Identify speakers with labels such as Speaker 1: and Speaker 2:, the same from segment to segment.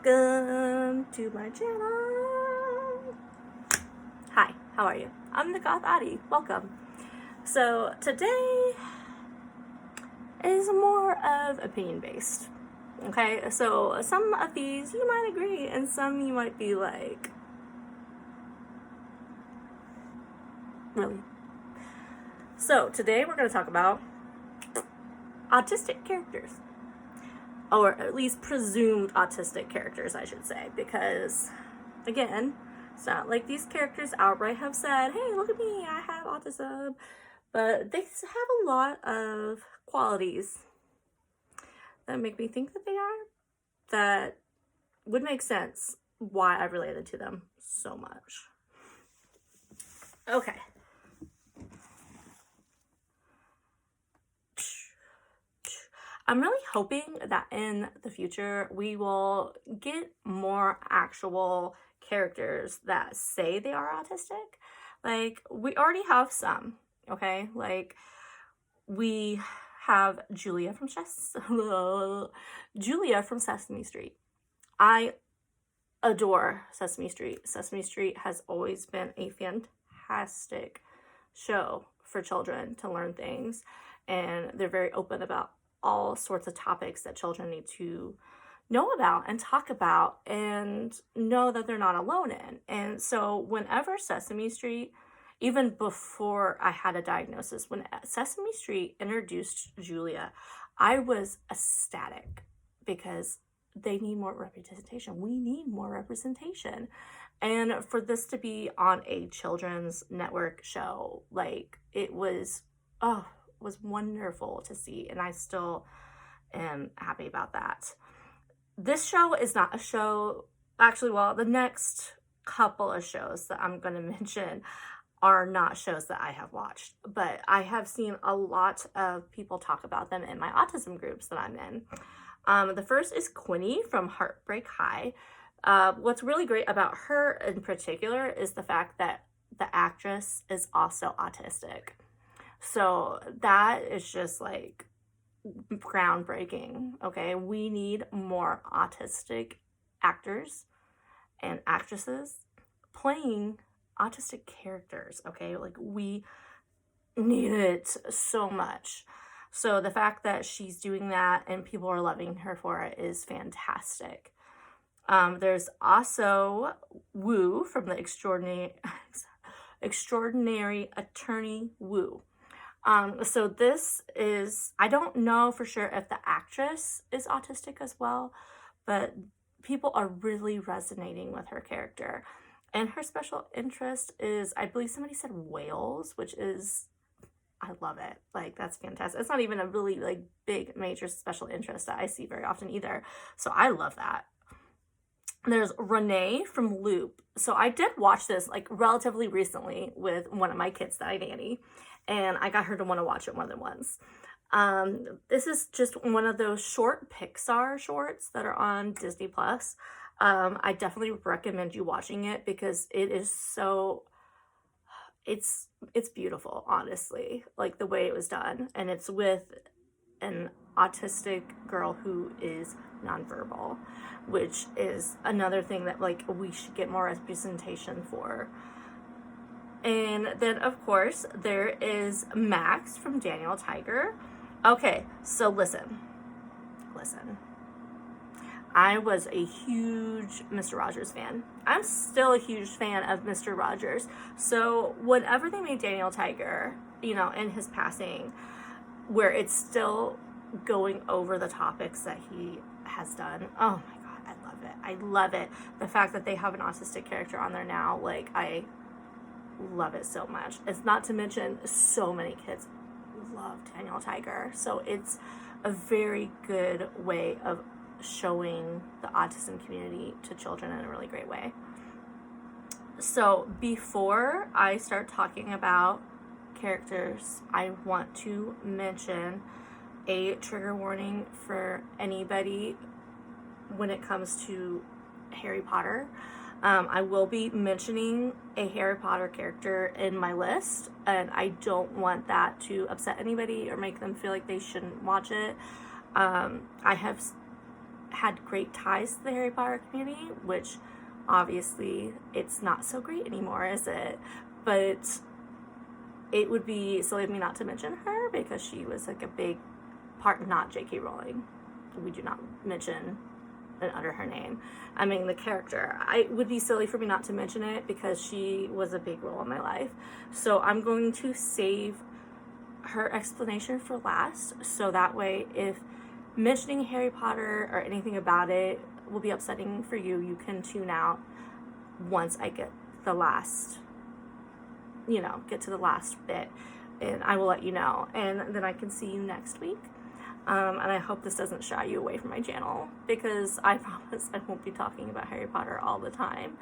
Speaker 1: Welcome to my channel. Hi, how are you? I'm the Goth Addie. Welcome. So today is more of opinion based. Okay, so some of these you might agree, and some you might be like, really? So today we're going to talk about autistic characters. Or at least presumed autistic characters, I should say, because, again, it's not like these characters outright have said, hey, look at me, I have autism, but they have a lot of qualities that make me think that they are, that would make sense why I related to them so much. Okay. I'm really hoping that in the future we will get more actual characters that say they are autistic. Like, we already have some, okay? Like, we have Julia from Sesame Street. I adore Sesame Street. Sesame Street has always been a fantastic show for children to learn things, and they're very open about all sorts of topics that children need to know about and talk about and know that they're not alone in. And so whenever Sesame Street, even before I had a diagnosis, when Sesame Street introduced Julia, I was ecstatic because they need more representation. We need more representation. And for this to be on a children's network show, like, it was wonderful to see, and I still am happy about that. This show is not a show, actually, well, the next couple of shows that I'm going to mention are not shows that I have watched, but I have seen a lot of people talk about them in my autism groups that I'm in. The first is Quinny from Heartbreak High. What's really great about her in particular is the fact that the actress is also autistic. So that is just like groundbreaking, okay? We need more autistic actors and actresses playing autistic characters, okay? Like, we need it so much. So the fact that she's doing that and people are loving her for it is fantastic. There's also Wu from the Extraordinary Attorney Wu. So this is, I don't know for sure if the actress is autistic as well, but people are really resonating with her character. And her special interest is, I believe somebody said whales, which is, I love it. Like, that's fantastic. It's not even a really like big major special interest that I see very often either. So I love that. There's Renee from Loop. So I did watch this like relatively recently with one of my kids that I nanny, and I got her to want to watch it more than once. This is just one of those short Pixar shorts that are on Disney Plus. I definitely recommend you watching it because it is so, it's beautiful, honestly, like the way it was done. And it's with an autistic girl who is nonverbal, which is another thing that like we should get more representation for. And then of course there is Max from Daniel Tiger. Okay, so listen. I was a huge Mr. Rogers fan. I'm still a huge fan of Mr. Rogers. So whenever they made Daniel Tiger, you know, in his passing, where it's still going over the topics that he has done, oh my God, I love it. I love it. The fact that they have an autistic character on there now, like, I love it so much. It's not to mention so many kids love Daniel Tiger. So it's a very good way of showing the autism community to children in a really great way. So before I start talking about characters, I want to mention a trigger warning for anybody when it comes to Harry Potter. I will be mentioning a Harry Potter character in my list, and I don't want that to upset anybody or make them feel like they shouldn't watch it. I have had great ties to the Harry Potter community, which obviously it's not so great anymore, is it? But it would be silly of me not to mention her because she was like a big part, not J.K. Rowling. We do not mention and utter her name. I mean, the character. It would be silly for me not to mention it because she was a big role in my life. So I'm going to save her explanation for last, so that way if mentioning Harry Potter or anything about it will be upsetting for you, you can tune out once I get the last, get to the last bit, and I will let you know, and then I can see you next week. And I hope this doesn't shy you away from my channel, because I promise I won't be talking about Harry Potter all the time.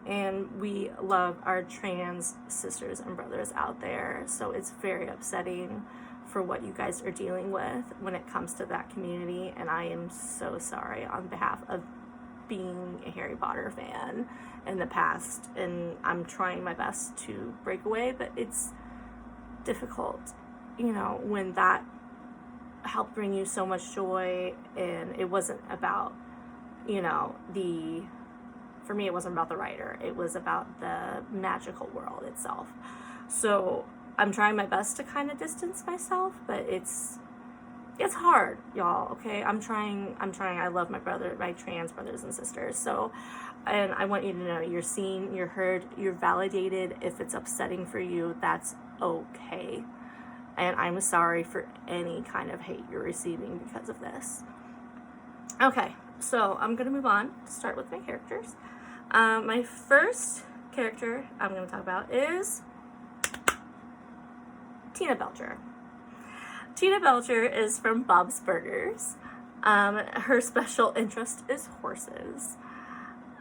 Speaker 1: And we love our trans sisters and brothers out there, so it's very upsetting for what you guys are dealing with when it comes to that community, and I am so sorry on behalf of being a Harry Potter fan in the past, and I'm trying my best to break away, but it's difficult, when that helped bring you so much joy, and it wasn't about, for me, it wasn't about the writer. It was about the magical world itself. So I'm trying my best to kind of distance myself, but it's hard, y'all, okay? I'm trying. I love my trans brothers and sisters. So, and I want you to know you're seen, you're heard, you're validated. If it's upsetting for you, that's okay. And I'm sorry for any kind of hate you're receiving because of this. Okay, so I'm going to move on to start with my characters. My first character I'm going to talk about is Tina Belcher. Tina Belcher is from Bob's Burgers. Her special interest is horses.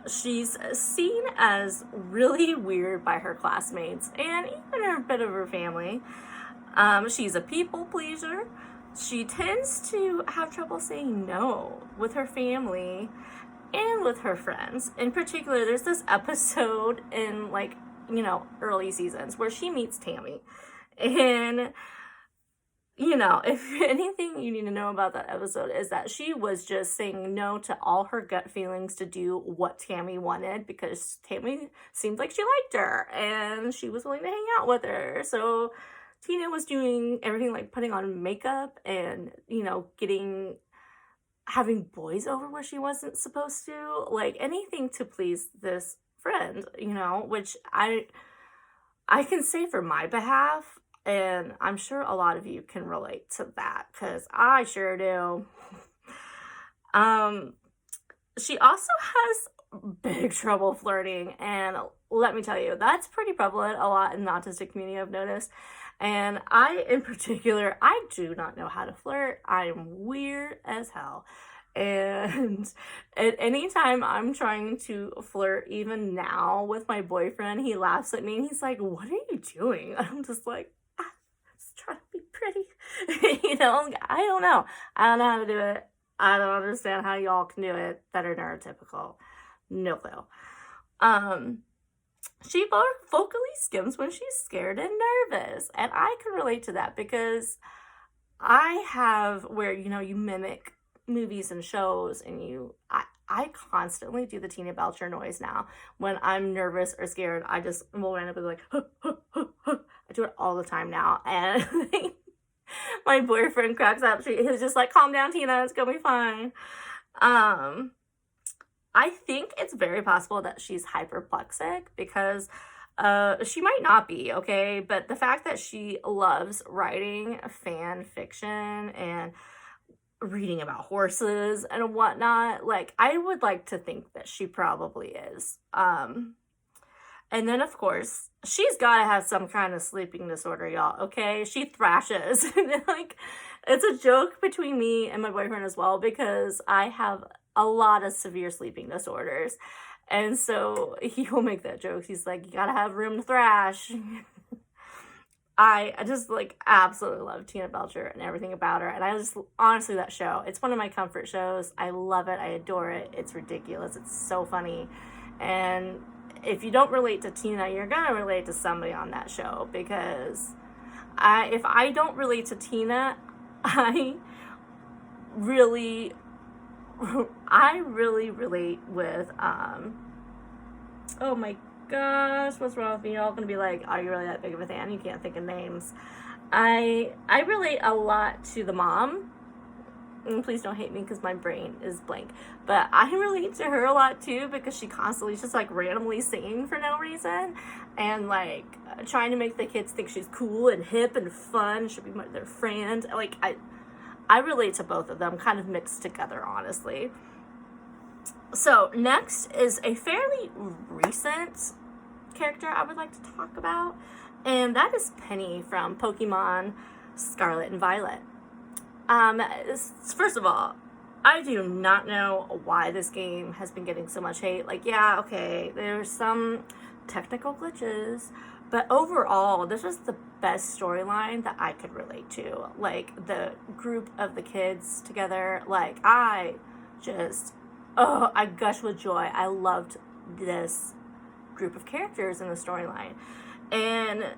Speaker 1: She's seen as really weird by her classmates and even a bit of her family. She's a people pleaser. She tends to have trouble saying no with her family and with her friends. In particular, there's this episode in early seasons where she meets Tammy. And, if anything you need to know about that episode is that she was just saying no to all her gut feelings to do what Tammy wanted, because Tammy seemed like she liked her and she was willing to hang out with her. So Tina was doing everything like putting on makeup and, having boys over where she wasn't supposed to, like anything to please this friend, which I can say for my behalf, and I'm sure a lot of you can relate to that, because I sure do. She also has big trouble flirting, and let me tell you, that's pretty prevalent a lot in the autistic community, I've noticed. And in particular, I do not know how to flirt. I am weird as hell. And at any time I'm trying to flirt, even now with my boyfriend, he laughs at me and he's like, "What are you doing?" I'm just like, "I'm just trying to be pretty." I don't know. I don't know how to do it. I don't understand how y'all can do it that are neurotypical. No clue. She vocally skims when she's scared and nervous. And I can relate to that because I have where, you mimic movies and shows, and I constantly do the Tina Belcher noise now. When I'm nervous or scared, I just will randomly be like, huh, huh, huh, huh. I do it all the time now. And my boyfriend cracks up. He's just like, "Calm down, Tina, it's gonna be fine." I think it's very possible that she's hyperplexic because she might not be, okay? But the fact that she loves writing fan fiction and reading about horses and whatnot, I would like to think that she probably is. And then, of course, she's got to have some kind of sleeping disorder, y'all, okay? She thrashes. It's a joke between me and my boyfriend as well, because I have a lot of severe sleeping disorders. And so he'll make that joke. He's like, "You gotta have room to thrash." I just absolutely love Tina Belcher and everything about her. And I just, honestly, that show, it's one of my comfort shows. I love it. I adore it. It's ridiculous. It's so funny. And if you don't relate to Tina, you're gonna relate to somebody on that show, because if I don't relate to Tina, I really I really relate with, oh my gosh, what's wrong with me? You're all gonna be like, are you really that big of a fan? You can't think of names. I relate a lot to the mom. And please don't hate me because my brain is blank. But I relate to her a lot too because she constantly just like randomly singing for no reason and like trying to make the kids think she's cool and hip and fun. Should be their friend. Like I relate to both of them, kind of mixed together, honestly. So next is a fairly recent character I would like to talk about, and that is Penny from Pokemon Scarlet and Violet. First of all, I do not know why this game has been getting so much hate. Like, yeah, okay, there's some technical glitches, but overall, this was the best storyline that I could relate to. Like, the group of the kids together, like, I gush with joy. I loved this group of characters in the storyline. And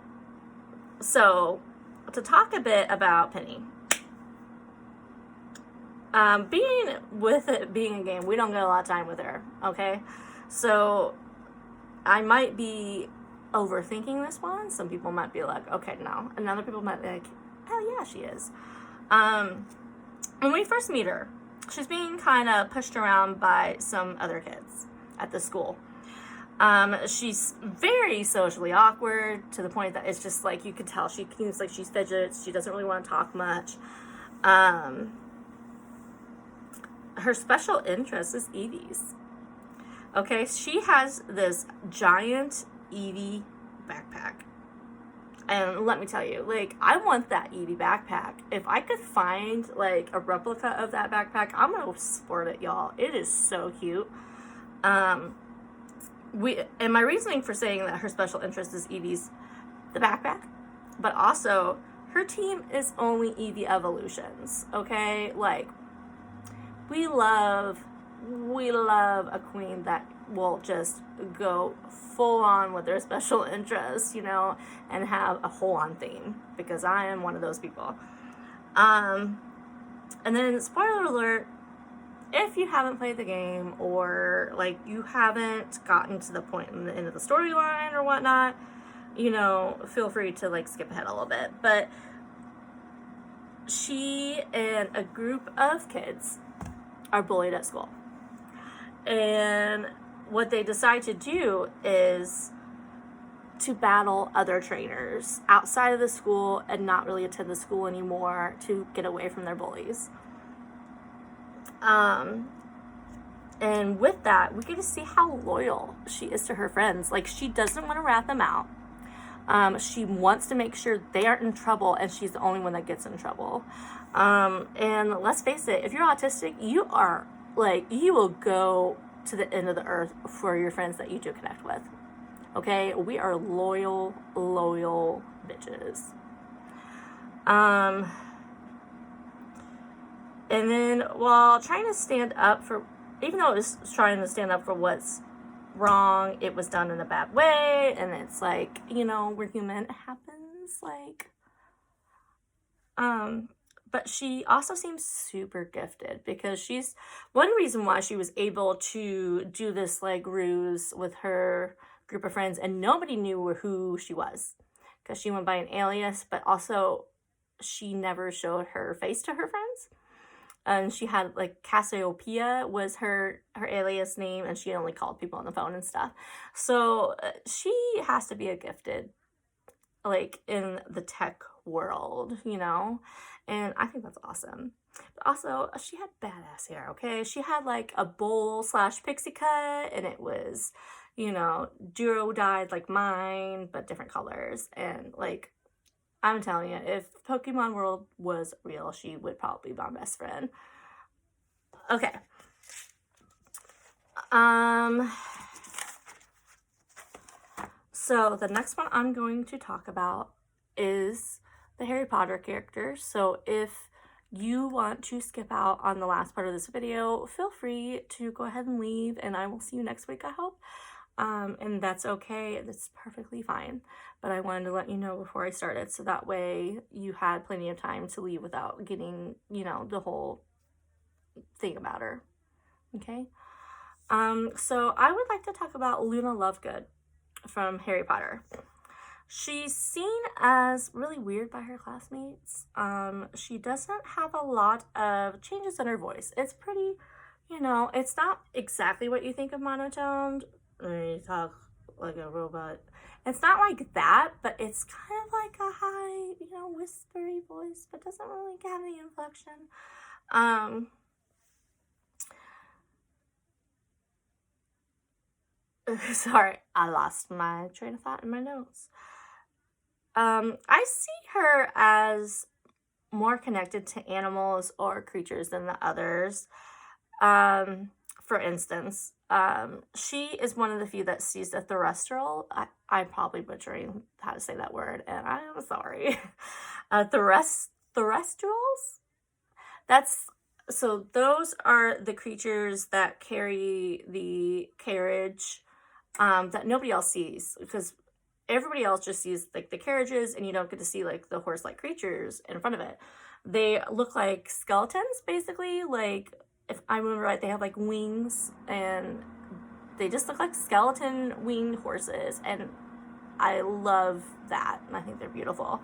Speaker 1: so, to talk a bit about Penny. Being a game, we don't get a lot of time with her, okay? So, I might be overthinking this one. Some people might be like, okay, no. And other people might be like, hell yeah, she is. When we first meet her, she's being kind of pushed around by some other kids at the school. She's very socially awkward to the point that it's just like, you can tell she seems like she's fidgets. She doesn't really want to talk much. Her special interest is Eevee's. Okay, she has this giant Eevee backpack. And let me tell you, like, I want that Eevee backpack. If I could find, like, a replica of that backpack, I'm gonna sport it, y'all. It is so cute. And my reasoning for saying that her special interest is Eevee's the backpack, but also her team is only Eevee evolutions, okay? Like, we love a queen that will just go full on with their special interests, you know, and have a whole on theme, because I am one of those people. And then, spoiler alert, if you haven't played the game or like you haven't gotten to the point in the end of the storyline or whatnot, you know, feel free to like skip ahead a little bit. But she and a group of kids are bullied at school. And what they decide to do is to battle other trainers outside of the school and not really attend the school anymore to get away from their bullies. And with that, we get to see how loyal she is to her friends. Like, she doesn't want to rat them out. She wants to make sure they aren't in trouble, and she's the only one that gets in trouble. And let's face it, if you're autistic, you will go to the end of the earth for your friends that you do connect with. Okay? We are loyal bitches. And then while trying to stand up for, even though it was trying to stand up for what's wrong, it was done in a bad way, and it's like, you know, we're human, it happens, like, but she also seems super gifted, because she's, one reason why she was able to do this, like, ruse with her group of friends, and nobody knew who she was, because she went by an alias, but also she never showed her face to her friends. And she had, like, Cassiopeia was her alias name, and she only called people on the phone and stuff. So she has to be a gifted, like, in the tech world, you know? And I think that's awesome. But also, she had badass hair, okay? She had, like, a bowl/pixie cut, and it was, you know, duro dyed like mine, but different colors. And, like, I'm telling you, if Pokemon World was real, she would probably be my best friend. Okay. So the next one I'm going to talk about is the Harry Potter characters. So if you want to skip out on the last part of this video, feel free to go ahead and leave, and I will see you next week, I hope. And that's okay. That's perfectly fine. But I wanted to let you know before I started, so that way you had plenty of time to leave without getting, you know, the whole thing about her. Okay. So I would like to talk about Luna Lovegood from Harry Potter. She's seen as really weird by her classmates. She doesn't have a lot of changes in her voice. It's pretty, it's not exactly what you think of monotoned. You talk like a robot. It's not like that, but it's kind of like a high, whispery voice, but doesn't really have any inflection. Sorry, I lost my train of thought in my notes. I see her as more connected to animals or creatures than the others. For instance, she is one of the few that sees the terrestrial. I'm probably butchering how to say that word, and I am sorry. Terrestrials? Those are the creatures that carry the carriage that nobody else sees, because everybody else just sees like the carriages, and you don't get to see like the horse-like creatures in front of it. They look like skeletons, basically. Like, if I remember right, they have like wings, and they just look like skeleton winged horses, and I love that, and I think they're beautiful.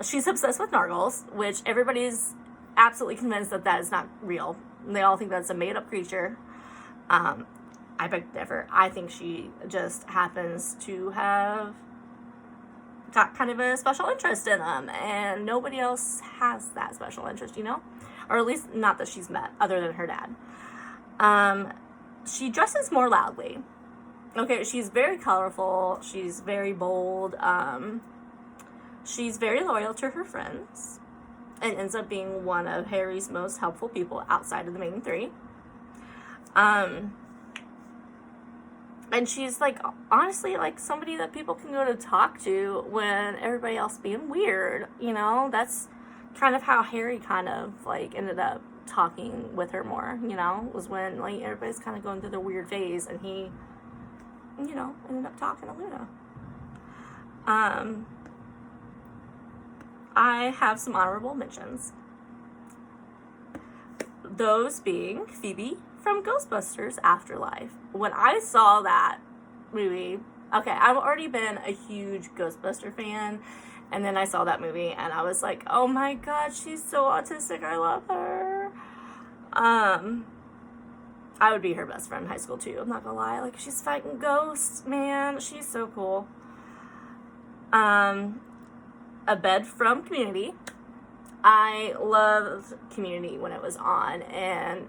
Speaker 1: She's obsessed with nargles, which everybody's absolutely convinced that is not real. They all think that's a made-up creature. I beg to differ. I think she just happens to have got kind of a special interest in them, and nobody else has that special interest, or at least not that she's met, other than her dad. She dresses more loudly. Okay, she's very colorful. She's very bold. She's very loyal to her friends, and ends up being one of Harry's most helpful people outside of the main three. And she's like, honestly, like somebody that people can go to talk to when everybody else being weird, That's kind of how Harry kind of like ended up talking with her more, was when like everybody's kind of going through the weird phase, and he, ended up talking to Luna. I have some honorable mentions. Those being Phoebe from Ghostbusters Afterlife. When I saw that movie, okay, I've already been a huge Ghostbuster fan, and then I saw that movie, and I was like, oh my god, she's so autistic, I love her. I would be her best friend in high school too, I'm not gonna lie. Like, she's fighting ghosts, man, she's so cool. Abed from Community. I loved Community when it was on, and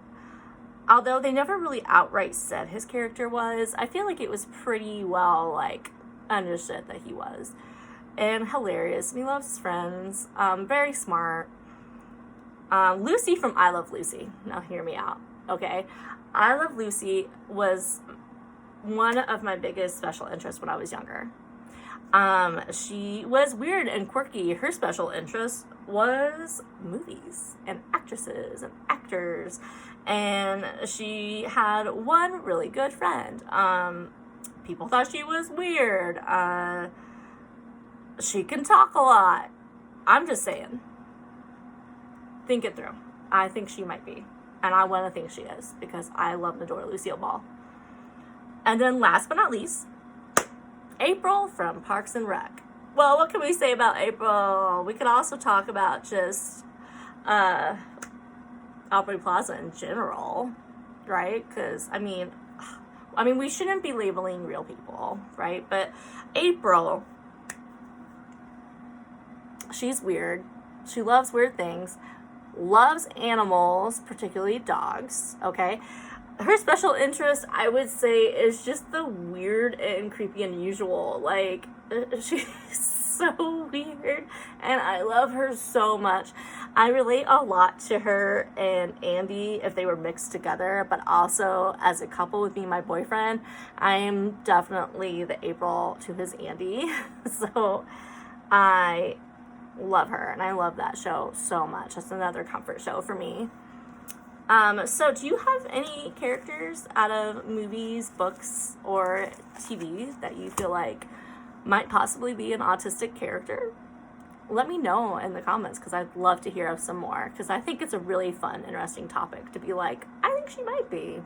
Speaker 1: although they never really outright said his character was, I feel like it was pretty well, like, understood that he was. And hilarious. And he loves his friends. Very smart. Lucy from I Love Lucy. Now hear me out, okay? I Love Lucy was one of my biggest special interests when I was younger. She was weird and quirky. Her special interest was movies and actresses and actors. And she had one really good friend. People thought she was weird. She can talk a lot. I'm just saying. Think it through. I think she might be. And I want to think she is, because I love and adore Lucille Ball. And then last but not least, April from Parks and Rec. Well, what can we say about April? We could also talk about just Aubrey Plaza in general, right? Because, I mean, we shouldn't be labeling real people, right? But April, she's weird. She loves weird things, loves animals, particularly dogs, okay? Her special interest, I would say, is just the weird and creepy and unusual. Like, she's so weird, and I love her so much. I relate a lot to her and Andy if they were mixed together, but also as a couple with me and my boyfriend, I am definitely the April to his Andy. So I love her, and I love that show so much. It's another comfort show for me. So do you have any characters out of movies, books, or TV that you feel like might possibly be an autistic character? let me know in the comments, because I'd love to hear of some more, because I think it's a really fun, interesting topic to be like, I think she might be.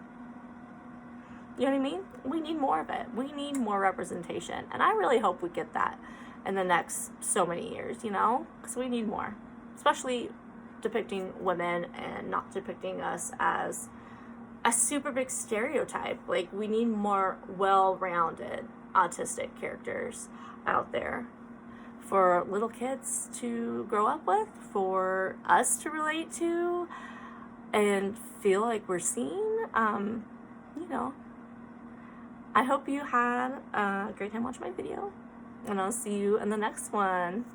Speaker 1: You know what I mean? We need more of it. We need more representation. And I really hope we get that in the next so many years, you know? Because we need more. Especially depicting women and not depicting us as a super big stereotype. Like, we need more well-rounded autistic characters out there for little kids to grow up with, for us to relate to, and feel like we're seen. You know, I hope you had a great time watching my video, and I'll see you in the next one.